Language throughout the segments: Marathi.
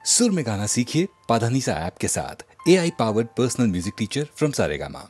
सुर में गाना सीखिए पाधानीसा ऐप के साथ। AI powered personal music teacher from Saregama.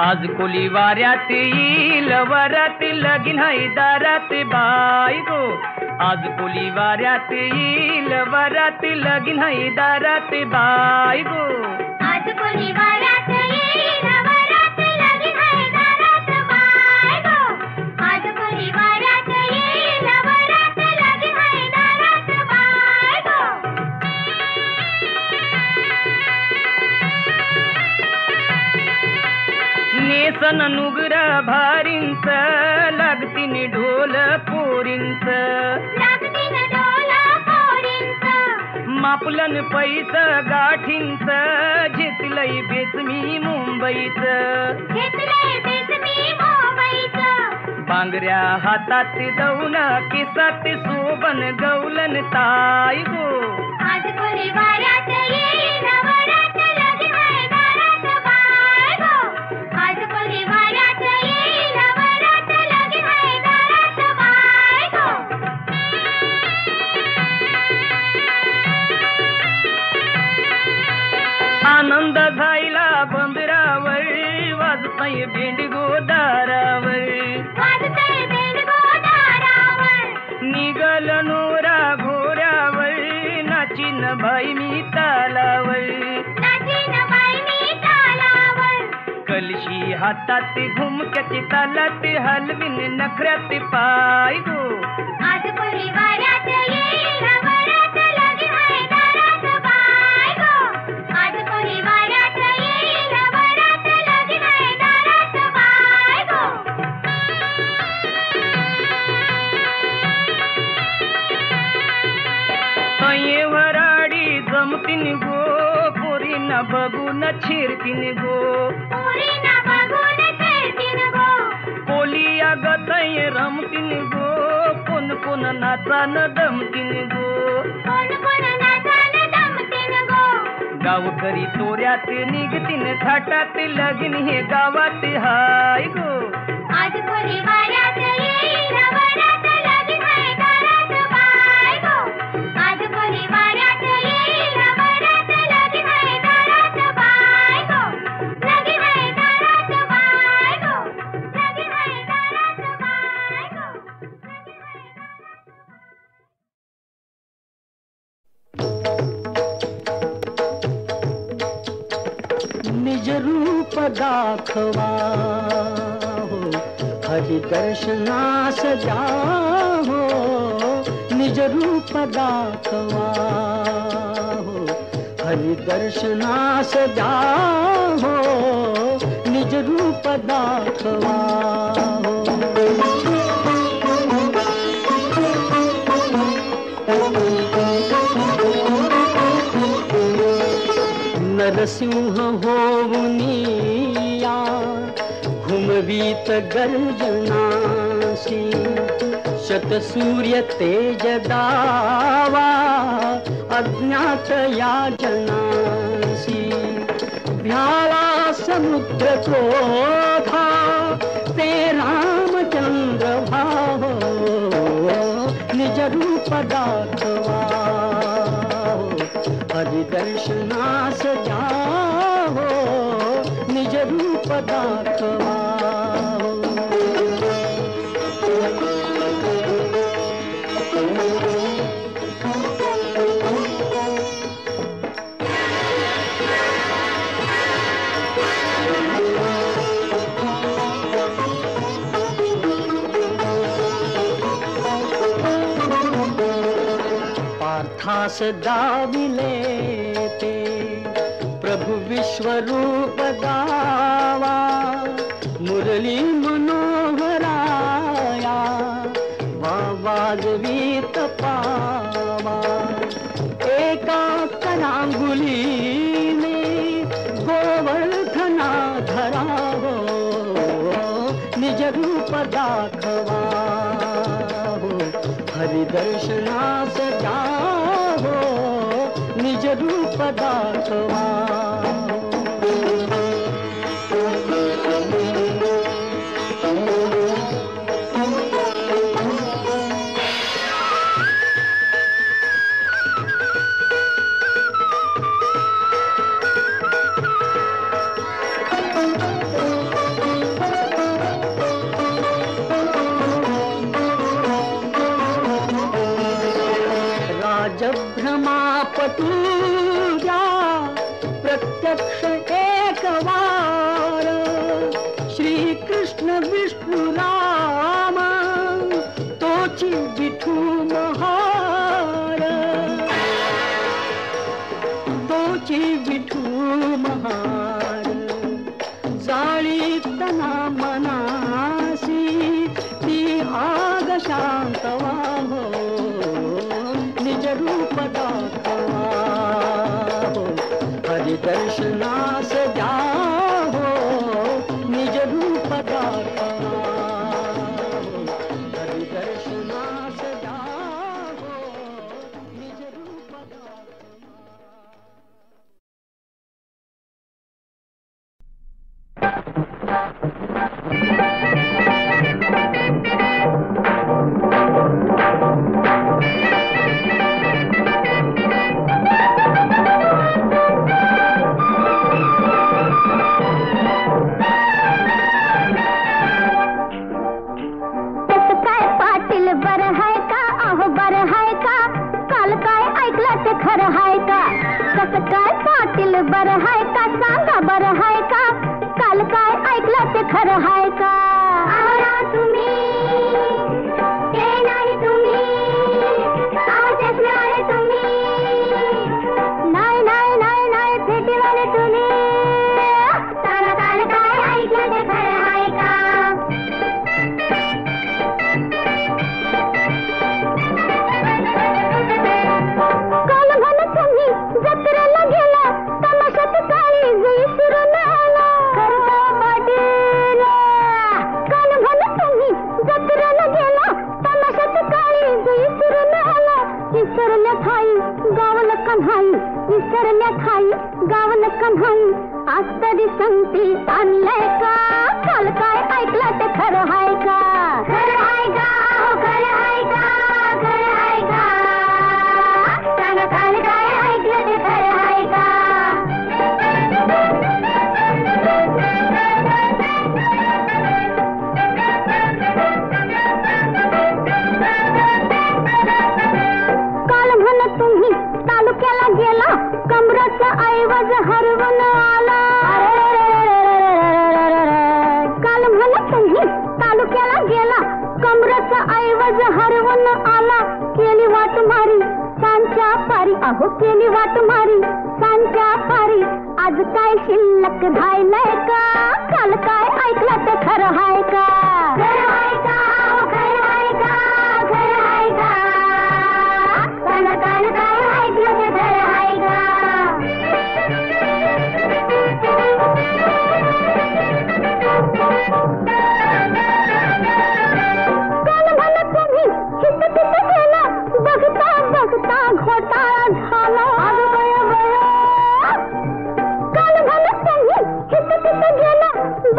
आज कोली वाऱ्यात येईल वरात लगीन हाय दारात बाई गो। आज कोली वाऱ्यात येईल वरात लगीन हाय दारात बाई गो। आज कोली वाऱ्यात येईल वरात लगीन हाय दारात बाई गो। आज कोली वाऱ्यात येईल वरात लगीन हाय दारात बाई गो। नेसन नुगरा भारींच लागतीन ढोल पोरींच लागतीन ढोल पोरींच मापुलन पैस गाठींच मुंबईचं, घेतलंय तेच मी मुंबईचं. बांगड्या हातात दौन, केसात सोबन गौलन ताई गो. आज कोणी वाऱ्यात येईल वरात लगीन आहे दारात बाय गो. आज कोणी वाऱ्यात येईल वरात लगीन आहे दारात बाय गो. आनंद झायला बंदरावर, वाजताय भेंडगो दारावर. वाजतंय बेंडगो दारावर. निघल नोरा घोऱ्यावर, नाचीन बाई मी तालावर. नाचीन बाई मी तालावर. कलशी हातात घुमक्याची तालात, हलवीन नखऱ्यात पाय गो. आज कोणी वाऱ्यात येईल वरात लगीन आहे दारात बाय गो. आज कोणी वाऱ्यात येईल वरात लगीन आहे दारात बाय गो. अये वराडी जमतीन गो, पोरींना बघून छिरतीन गो. पोरींना बघून खेळतीन गो. कोली अगतय रमतीन गो, कोण कोण नाचान दमतीन गो. कोण कोण नाचान दमतीन गो. गावकरी तोऱ्यात निघतीन, थाटात लगीन हे गावात हाय गो. आज कोणी वाऱ्यात येईल वरात लगीन आहे दारात बाय गो. आज कोणी वाऱ्यात येईल वरात लगीन आहे दारात बाय गो. लगीन आहे दारात बाय गो. लगीन आहे दारात बाय गो. निज रूप दाखवा हो, हरि दर्शनास द्या हो. निज रूप दाखवा हो, हरि दर्शनास द्या हो. निज रूप दाखवा हो. नरसिंह होऊनिया घुमवीत गर्जनासी. शतसूर्य तेज दावा अज्ञात या जनासी. भ्याला समुद्र क्रोधा ते रामचंद्र भाव. निज रूप दाखवा हरि दर्शनास द्या हो. निज रूप दाखवा. पार्थास दाविले ते प्रभु विश्वरूप गावा. मुरली मनोहराया वाजवीत पावा. एका करांगुलीने गोवर्धना धरा हो. निज रूप दाखवा हो, हरि दर्शनास द्या हो. निज रूप दाखवा. राजभ्रमापटूजा प्रत्यक्ष एक वार. श्री कृष्ण विष्णु राम तोची विठू महार. तोची विठू महार. जाळी तना मनासी ती आग शांतवा हो. निज रूप दाखवा हो, हरि दर्शनास द्या हो. बरं हाय का सांगा बरं हाय का काल काय ऐकलं ते खरं हाय का तुम्ही ते नाही तुम्ही चष्मेवाले तुम्ही नाही नाही नाही नाही फेटीवाले तुम्ही सांगा काल काय ऐकलं ते खरं हाय का काल म्हण तुम्ही जत्रेला गेला तमाशात काळी विसरून आला पाटील काल म्हण तुम्ही जत्रेला गेला तमाशात काळी विसरून आला विसरल्या ठाई गावलं कन्हाई विसरल्या ठाई गावलं कन्हाई आज तरी संगती आणलंय का काल काय ऐकलं ते खरं हाय का खरं हाय का खरं हाय का खरं हाय का सांगा काल काय ऐकलं ते खरं हाय का काल म्हण तुम्ही तालुक्याला गेला कमराचा ऐवज हरवून आला काल म्हण तुम्ही तालुक्याला गेला कमराचा ऐवज हरवून आला केली वाट मारी सांच्या पारी अहो केली वाट मारी सांच्या पारी आज काय शिल्लक धायलंय का काल काय ऐकलं ते खरं हाय का खरं हाय का खरं हाय का खरं हाय का सांगा काल काय ऐकलं ते खरं हाय का काल म्हण तुम्ही हित तिथं गेला बघता बघता घोटाळा झाला काल म्हण तुम्ही हित तिथं गेला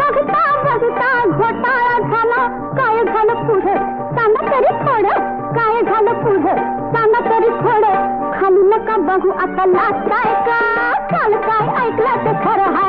बघता बघता घोटाळा झाला काय झालं पुढं सांगा तरी थोडं काय झालं पुढं सांगा तरी थोडं खाली नका बघू आता लाजताय का काल काय ऐकलं ते खरं हाय